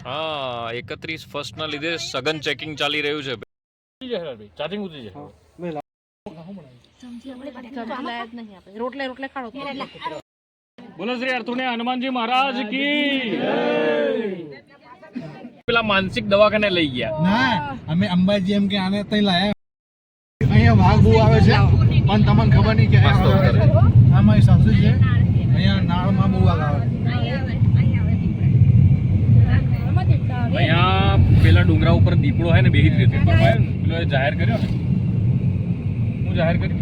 હા 31 ના લીધે સઘન ચેકિંગ ચાલી રહ્યું છે. ચાર્જિંગ ઉતરી જાય. બોલો શ્રી અર્થુને હનુમાનજી મહારાજ કી પેલા માનસિક દવાખાને લઈ ગયા ના અમે અંબાજી એમ કે આને તઈ લાયા. અહીંયા વાઘ બહુ આવે છે પણ તમને ખબર નહીં કે આ મારી સાસુ છે. અહીંયા નાળમાં બહુ વાઘ આવે. અહીંયા પેલા ડુંગરા ઉપર દીપડો હે ને બેહી જ રહ્યો પેલો જાહેર કર્યો ને હું જાહેર કર્યું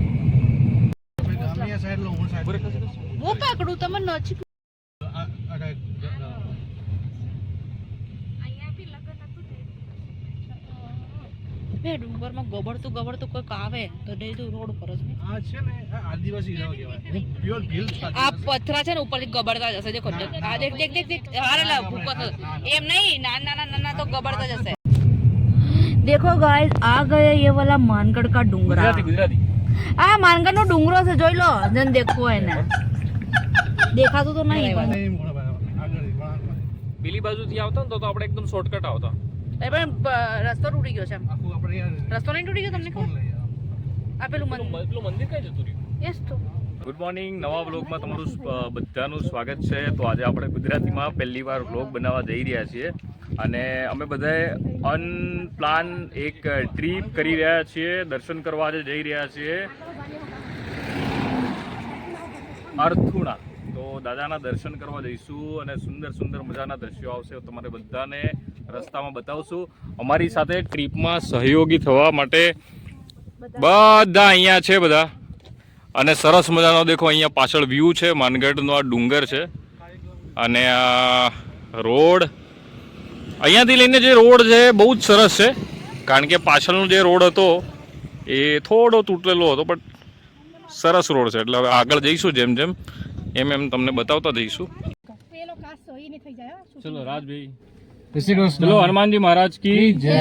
ગામની સાઈડ લો હું સાઈડ वो पकड़ू तमन नची બે ડુંગર માં ગબડતું કોઈક આવે તો દે તો રોડ પર જ આ છે ને આદિવાસી ઇલાકો કહેવાય. પ્યોર ભીલ આ પથરા છે ને ઉપરથી ગબડતા જશે દેખો આ દેખ હારે લા ભૂકો એમ નહીં નાના તો ગબડતા જશે. देखो गाइस आ गए ये वाला मानगढ़ का डूंगरा. ગુજરાતી आ मानगढ़ नो डूंगरो से જોઈ લો જન દેખો એને દેખાતું તો નહીં પેલી બાજુથી આવતા ને તો આપણે એકદમ શોર્ટકટ આવતા પણ રસ્તો તૂટી ગયો છે. આખું આપણે યાર રસ્તો નહીં તૂટી ગયો તમને ખબર? આ પેલું મંદિર કઈ જતું રહ્યું. યસ તો ગુડ મોર્નિંગ. નવા વ્લોગમાં તમારું બધાનું સ્વાગત છે. તો આજે આપણે ગુજરાતીમાં પહેલી વાર વ્લોગ બનાવવા જઈ રહ્યા છીએ અને અમે બધાએ અનપ્લાન એક ટ્રીપ કરી રહ્યા છીએ. દર્શન કરવા આજે જઈ રહ્યા છીએ અર્થુણા. તો દાદાના દર્શન કરવા જઈશું અને સુંદર સુંદર મજાના દ્રશ્યો આવશે. તમારે બધાને રસ્તામાં બતાવશું. અમારી સાથે ટ્રીપમાં સહયોગી થવા માટે બધા અહીંયા છે બધા. અને સરસ મજાનો દેખો અહીંયા પાછળ વ્યૂ છે. માનગઢનો આ ડુંગર છે અને આ રોડ અહીંયાથી લઈને જે રોડ છે બહુ જ સરસ છે. કારણ કે પાછળનો જે રોડ હતો એ થોડો તૂટેલો હતો પણ સરસ રોડ છે. એટલે હવે આગળ જઈશું જેમ જેમ એમ તમને બતાવતા જઈશું. ચલો રાજભાઈ ચલો હનુમાનજી મહારાજ કી જય.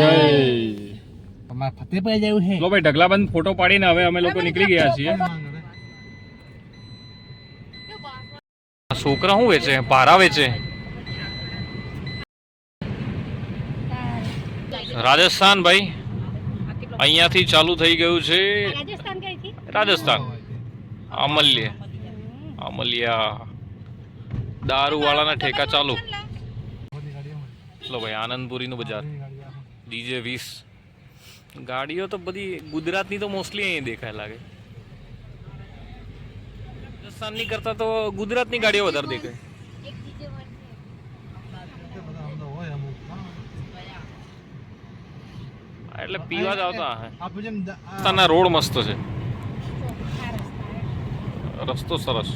અમાર ફતેહભાઈ જેવું છે. લો ભાઈ ઢગલાબંધ ફોટો પાડીને હવે અમે લોકો નીકળી ગયા છીએ. છોકરા શું વેચે? પારા વેચે. રાજસ્થાન ભાઈ અહીંયાથી ચાલુ થઈ ગયું છે. રાજસ્થાન અમલિયા દારૂ વાળાના ઠેકા ચાલુ. ચલો ભાઈ આનંદપુરી નું બજાર DJ 20 ગાડીઓ તો બધી ગુજરાતની તો મોસ્ટલી અહીં દેખાય લાગે. રાજસ્થાનની કરતા તો ગુજરાતની ગાડીઓ વધારે દેખાય. એટલે પીવા જ આવતા હે. રોડ મસ્ત છે. રસ્તો સરસ.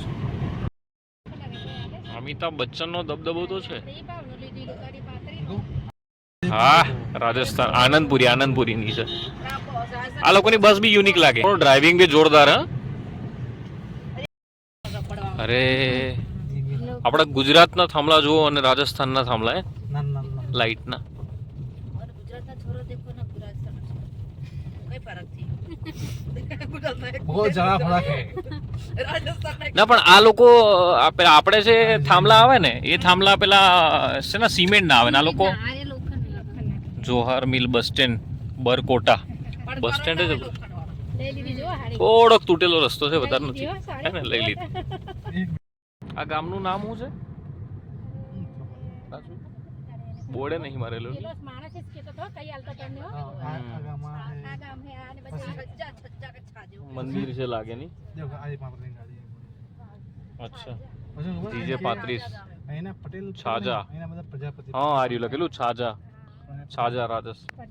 અમિતાભ બચ્ચન નો દબદબો તો છે. હા રાજસ્થાન આનંદપુરી ની છે. આ લોકોની બસ બી યુનિક લાગે. ડ્રાઇવિંગ બી જોરદાર. હા અરે આપણા ગુજરાતના થાંભલા જુઓ અને રાજસ્થાનના થાંભલા લાઇટના. ના પણ આ લોકો આપણે જે થાંભલા આવે ને એ થાંભલા પેલા છે ને સિમેન્ટ ના આવે ને. આ લોકો જોહાર મિલ બસ સ્ટેન્ડ બરકોટા બસ સ્ટેન્ડ જ થોડોક તૂટેલો રસ્તો છે વધારે નથી હે ને. લઈ લીધું. આ ગામનું નામ શું છે? બોર્ડે નહીં મારેલું. મંદિર છે લાગે નહીં. અચ્છા DJ 35 છાજા. હા આર્યું લખેલું છાજા. છાજા રાજસ્થાન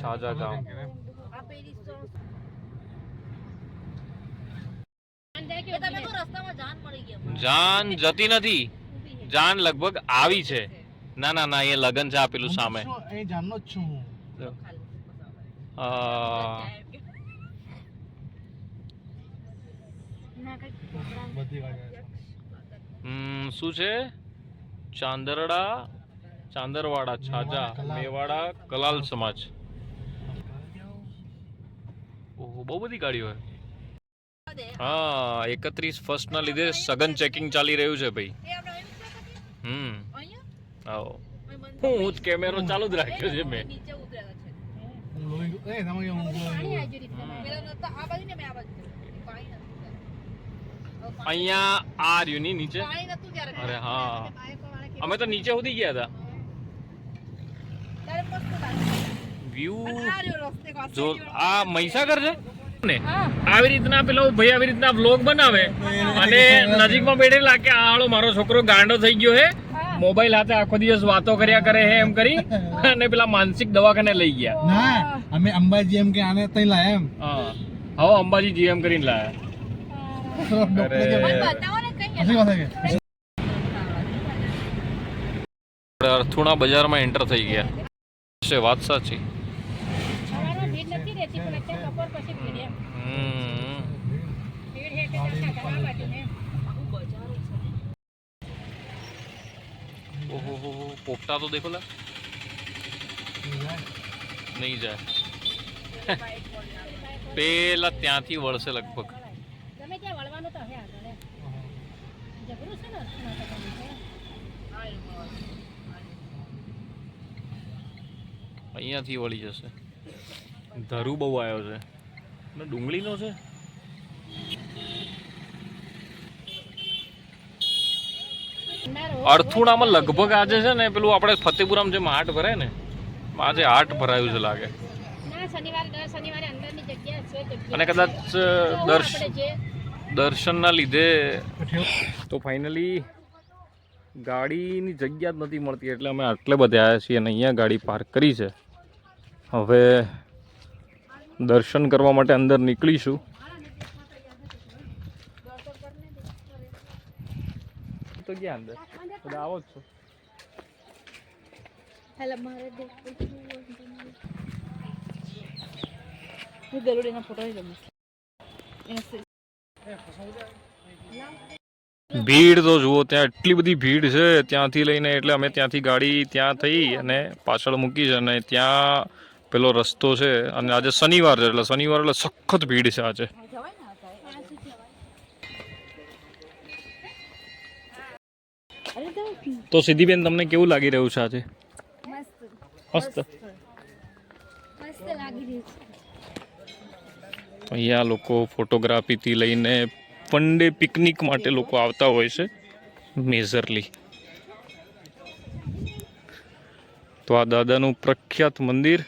છાજા ગામ. જાન જતી નથી. જાન લગભગ આવી છે. ના એ લગન છે આપેલું સામે. શું છે? ચાંદરવાડા છાજા મેવાડા કલાલ સમાજ. ઓહો બહુ બધી ગાડીઓ હોય. હા 31 ના લીધે સઘન ચેકિંગ ચાલી રહ્યું છે ભાઈ. આવો હું જ કેમેરો ચાલુ જ રાખ્યો છે મેં. નીચે ઉતરેલા છે લોહી એ તમે કેમ પેલા નતા આ બાજુ ને મેં આ બાજુ પાણી નતું અહીંયા આ રહ્યું ની નીચે. પાણી નતું ત્યારે અરે હા અમે તો નીચે સુધી ગયા હતા. ત્યારે મસ્ત લાગે વ્યૂ આ રહ્યો રસ્તે પાસે જો આ મહીસાગર છે ને હા આવી રીતના પેલો ભાઈ આવી રીતના વ્લોગ બનાવે અને નજીકમાં બેઠેલા કે આળો મારો છોકરો ગાંડો થઈ ગયો હે મોબાઈલ હાથે આખો દિવસ વાતો કર્યા કરે હે એમ કરી અને પેલા માનસિક દવાખાને લઈ ગયા. ના અમે અંબાજી એમ કે આને તઈ લાયા એમ હા હવે અંબાજી જીએમ કરીને લાયા. ડોક્ટર કે મને બતાવો ને કઈ હસી વાત છે આપણે અર્થુણા બજારમાં એન્ટર થઈ ગયા છે. વાત સાચી. સવારમાં ભીડ નથી રહેતી પણ અત્યારે બપોર પછી ભીડ એમ ભીડ હે કે આ બાજુ ને ઓહો હો પોપટા તો દેખો લા નહીં જાય. પેલા ત્યાંથી વળશે લગભગ. ગમે ત્યાં વળવાનું તો હે આગળ એમ. જબરું છે ને અર્થમાં તો તમે તો. અહીંયાથી વળી જશે. ધરું બહુ આવ્યો છે ને ડુંગળીનો છે. અર્થુણામાં લગભગ આજે છે ને પેલું આપણે ફતેપુરામ જેમ હાટ ભરાય ને આજે હાટ ભરાયું છે લાગે. ના શનિવારે દર શનિવારે અંદરની જગ્યા છે જગ્યા. અને કદાચ આપણે જે દર્શનના લીધે તો ફાઇનલી ગાડીની જગ્યા જ નથી મળતી એટલે અમે આટલે બધે આવ્યા છીએ અને અહીંયા ગાડી પાર્ક કરી છે. હવે દર્શન કરવા માટે અંદર નીકળીશું. તો ક્યાં અંદર બધા આવો જ છો. હેલો મારે હું ગરુડીના ફોટો લઈ લઉં. ભીડ તો જુઓ ત્યાં એટલી બધી ભીડ છે ત્યાંથી લઈને એટલે અમે ત્યાંથી ગાડી ત્યાં થઈ અને પાછળ મૂકી છે અને ત્યાં પેલો રસ્તો છે અને આજે શનિવાર છે એટલે શનિવાર એટલે સખત ભીડ છે આજે. તો સિદ્ધિબેન તમને કેવું લાગી રહ્યું છે આજે? મસ્ત. અહીંયા લોકો ફોટોગ્રાફીથી લઈને વન ડે પિકનિક માટે લોકો આવતા હોય છે મેજરલી. તો આ દાદાનું પ્રખ્યાત મંદિર.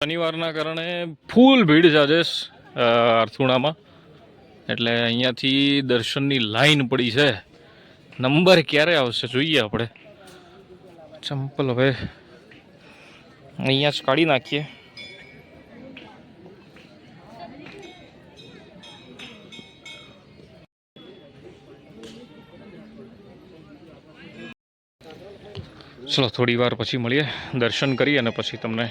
શનિવારના કારણે ફૂલ ભીડ છે આજે અર્થુણામાં એટલે અહીંયાથી દર્શનની લાઈન પડી છે. નંબર ક્યારે આવશે જોઈએ આપણે. ચંપલ હવે અહીંયા જ કાઢી નાખીએ. ચલો થોડી વાર પછી મળીએ. દર્શન કરી અને પછી તમને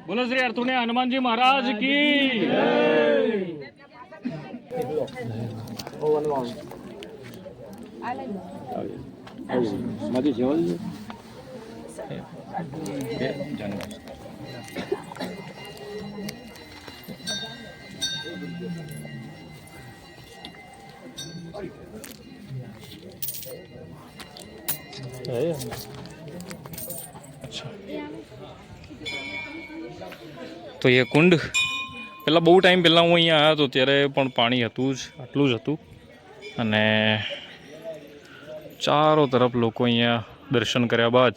બોલો શ્રી અર્થુણે હનુમાનજી મહારાજ કી તો એ કુંડ પહેલાં બહુ ટાઈમ પહેલાં હું અહીંયા આવ્યો હતો ત્યારે પણ પાણી હતું જ, આટલું જ હતું. અને ચારો તરફ લોકો અહીંયા દર્શન કર્યા બાદ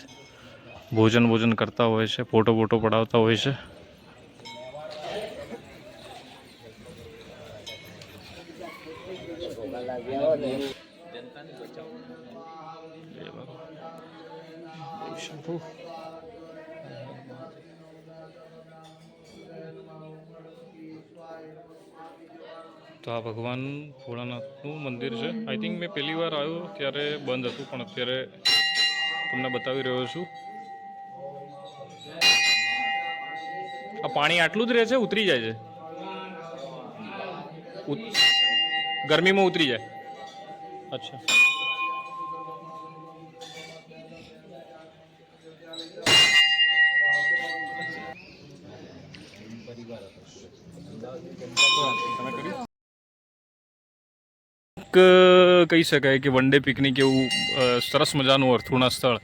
ભોજન કરતા હોય છે, ફોટો પડાવતા હોય છે. તો આ ભગવાન ભોળાનાથનું મંદિર છે. આઈ થિંક મેં પહેલી વાર આવ્યો ત્યારે બંધ હતું, પણ અત્યારે તમને બતાવી રહ્યો છું. આ પાણી આટલું જ રહે છે, ઉતરી જાય છે? ગરમીમાં ઉતરી જાય? અચ્છા. કહી શકાય કે વન ડે પિકનિક એવું સરસ મજાનું અર્થુણા સ્થળ.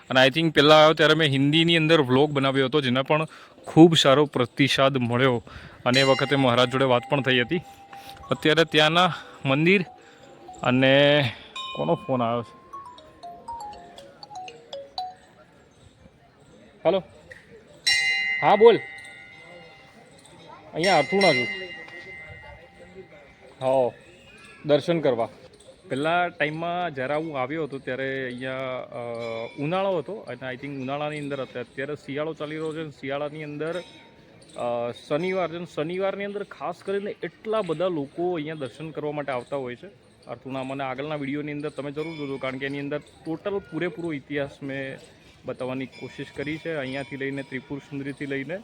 અને આઈ થિંક પહેલાં આવ્યો ત્યારે મેં હિન્દીની અંદર વ્લોગ બનાવ્યો હતો, જેના પણ ખૂબ સારો પ્રતિસાદ મળ્યો અને એ વખતે મહારાજ જોડે વાત પણ થઈ હતી. અત્યારે ત્યાંના મંદિર અને કોનો ફોન આવ્યો છે? હલો, હા બોલ. અહીંયા અર્થુણા છું. હા, દર્શન કરવા. પહેલાં ટાઈમમાં જ્યારે હું આવ્યો હતો ત્યારે અહીંયા ઉનાળો હતો અને આઈ થિંક ઉનાળાની અંદર હતા. અત્યારે શિયાળો ચાલી રહ્યો છે. શિયાળાની અંદર શનિવાર છે. શનિવારની અંદર ખાસ કરીને એટલા બધા લોકો અહીંયા દર્શન કરવા માટે આવતા હોય છે અર્થુણામાં. અને આગળના વિડીયોની અંદર તમે જરૂર જોજો, કારણ કે એની અંદર ટોટલ પૂરેપૂરો ઇતિહાસ મેં બતાવવાની કોશિશ કરી છે. અહીંયાથી લઈને ત્રિપુર સુંદરીથી લઈને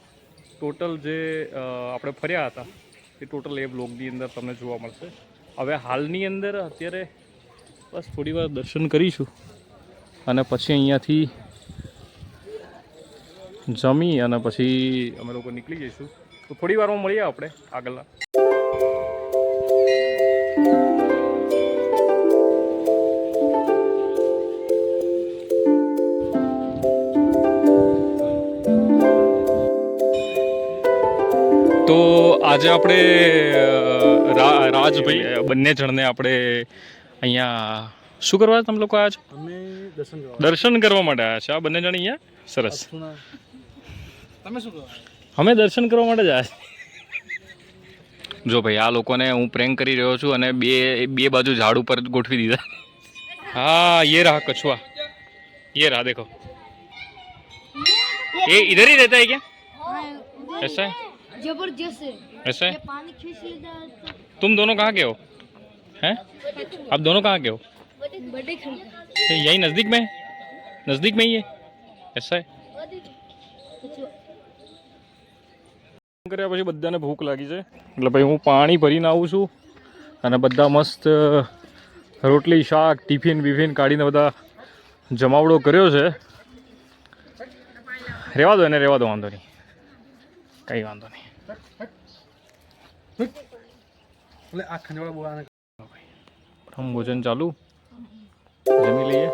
ટોટલ જે આપણે ફર્યા હતા એ ટોટલ એ બ્લોગની અંદર તમને જોવા મળશે. હવે હાલની અંદર અત્યારે બસ થોડી વાર દર્શન કરીશું અને પછી અહીંયાથી જમી અને પછી અમે લોકો નીકળી જઈશું. તો થોડી વારમાં મળીએ આપણે આગળના. તો આજે આપણે રાજભાઈ બંને જણને આપણે અહીંયા શું કરવા તમે લોકો આજ અમે દર્શન કરવા માટે આવ્યા છે. આ બંને જણ અહીંયા સરસ. તમે શું કરો? અમે દર્શન કરવા માટે જ આવ્યા. જો ભાઈ, આ લોકોને હું પ્રેન્ક કરી રહ્યો છું અને બે બાજુ ઝાડ ઉપર ગોઠવી દીધા. हाँ ये रहा कछुआ, ये रहा देखो. ये इधर ही रहता है क्या? ऐसा है? जबरदस्त है। ऐसा है? पानी खींच लेता है तो तुम दोनों कहाँ के हो? हैं? आप दोनों कहाँ के हो? बड़े यही नज़दीक में है? नज़दीक में ही है? ऐसा है? કર્યા પછી બધાને ભૂખ લાગી છે એટલે ભાઈ હું પાણી ભરીને આવું છું અને બધા મસ્ત રોટલી શાક ટિફિન બિફિન કાઢીને બધા જમાવડો કર્યો છે. રહેવા દો એને, રહેવા દો, વાંધો નહીં, કંઈ વાંધો નહીં. એટલે આ ખંજવાળા બોલાને પ્રથમ ભોજન ચાલુ, જમી લઈએ.